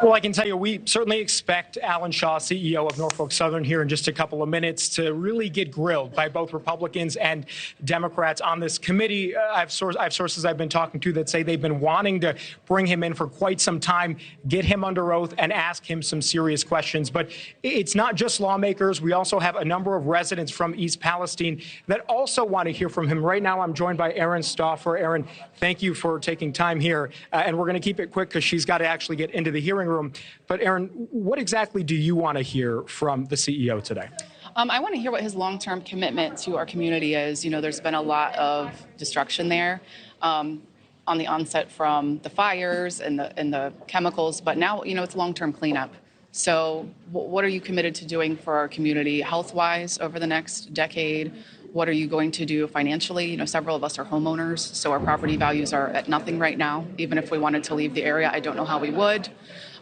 Well, I can tell you, we certainly expect Alan Shaw, CEO of Norfolk Southern, here in just a couple of minutes to really get grilled by both Republicans and Democrats on this committee. I have sources I've been talking to that say they've been wanting to bring him in for quite some time, get him under oath, and ask him some serious questions. But it's not just lawmakers. We also have a number of residents from East Palestine that also want to hear from him. Right now, I'm joined by Erin Stauffer. Erin, thank you for taking time here. And we're going to keep it quick because she's got to actually get into the hearing room. But Erin, what exactly do you want to hear from the CEO today? I want to hear what his long-term commitment to our community is. You know, there's been a lot of destruction there on the onset from the fires and the chemicals, but now, you know, it's long-term cleanup. So what are you committed to doing for our community health-wise over the next decade? What are you going to do financially? You know, several of us are homeowners, so our property values are at nothing right now. Even if we wanted to leave the area, I don't know how we would.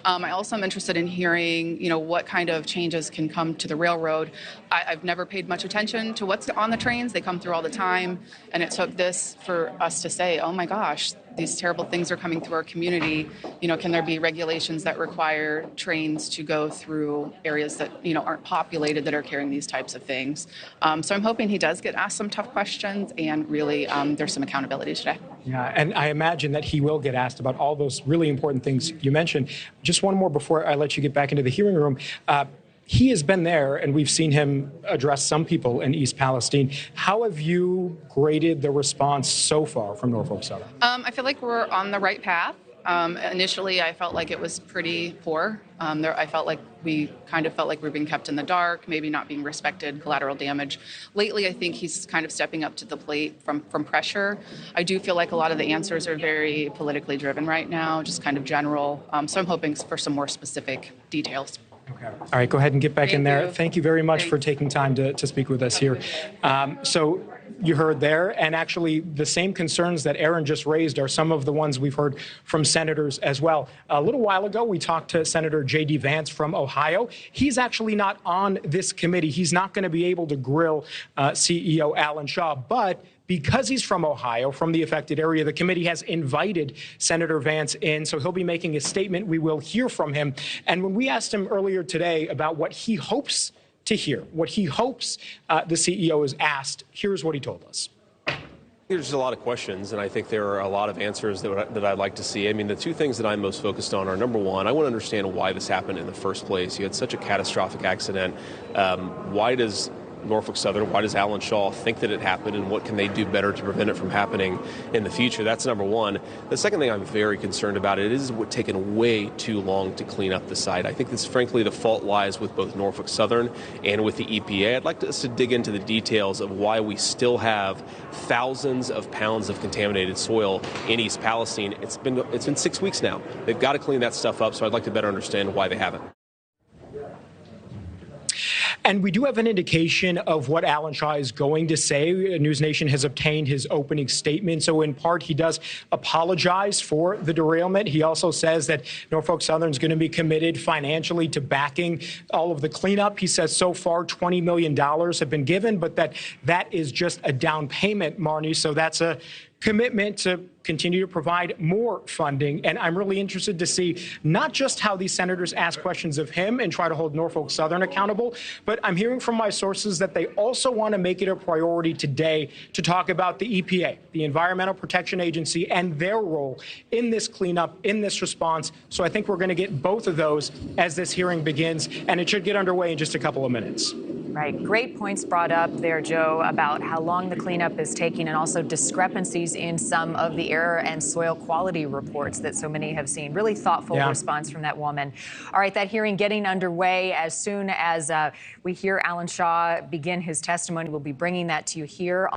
I also am interested in hearing, you know, what kind of changes can come to the railroad. I've never paid much attention to what's on the trains. They come through all the time. And it took this for us to say, oh my gosh, these terrible things are coming through our community. You know, can there be regulations that require trains to go through areas that, you know, aren't populated that are carrying these types of things? So I'm hoping he does get asked some tough questions and really there's some accountability today. Yeah, and I imagine that he will get asked about all those really important things you mentioned. Just one more before I let you get back into the hearing room. He has been there, and we've seen him address some people in East Palestine. How have you graded the response so far from Norfolk Southern? I feel like we're on the right path. Initially, I felt like it was pretty poor. I felt like we were being kept in the dark, maybe not being respected, collateral damage. Lately, I think he's kind of stepping up to the plate from pressure. I do feel like a lot of the answers are very politically driven right now, just kind of general. So I'm hoping for some more specific details. Okay. All right, go ahead and get back in there. Thank you very much for taking time to speak with us here. So you heard there, and actually the same concerns that Erin just raised are some of the ones we've heard from senators as well. A little while ago, we talked to Senator J.D. Vance from Ohio. He's actually not on this committee. He's not going to be able to grill CEO Alan Shaw, but because he's from Ohio, from the affected area, the committee has invited Senator Vance in, so he'll be making a statement. We will hear from him. And when we asked him earlier today about what he hopes to hear, what he hopes the CEO is asked, here's what he told us. There's a lot of questions, and I think there are a lot of answers that I'd like to see. I mean, the two things that I'm most focused on are, number one, I want to understand why this happened in the first place. You had such a catastrophic accident. Why does Norfolk Southern, why does Alan Shaw think that it happened, and what can they do better to prevent it from happening in the future? That's number one. The second thing I'm very concerned about, it is taken way too long to clean up the site. I think this, frankly, the fault lies with both Norfolk Southern and with the EPA. I'd like us to dig into the details of why we still have thousands of pounds of contaminated soil in East Palestine. It's been 6 weeks now. They've got to clean that stuff up, so I'd like to better understand why they haven't. And we do have an indication of what Alan Shaw is going to say. NewsNation has obtained his opening statement. So in part, he does apologize for the derailment. He also says that Norfolk Southern is going to be committed financially to backing all of the cleanup. He says so far $20 million have been given, but that is just a down payment, Marnie. So that's a commitment to continue to provide more funding. And I'm really interested to see not just how these senators ask questions of him and try to hold Norfolk Southern accountable, but I'm hearing from my sources that they also want to make it a priority today to talk about the EPA, the Environmental Protection Agency, and their role in this cleanup, in this response. So I think we're going to get both of those as this hearing begins, and it should get underway in just a couple of minutes. Right. Great points brought up there, Joe, about how long the cleanup is taking and also discrepancies in some of the air and soil quality reports that so many have seen. Really thoughtful response from that woman. All right, that hearing getting underway as soon as we hear Alan Shaw begin his testimony. We'll be bringing that to you here.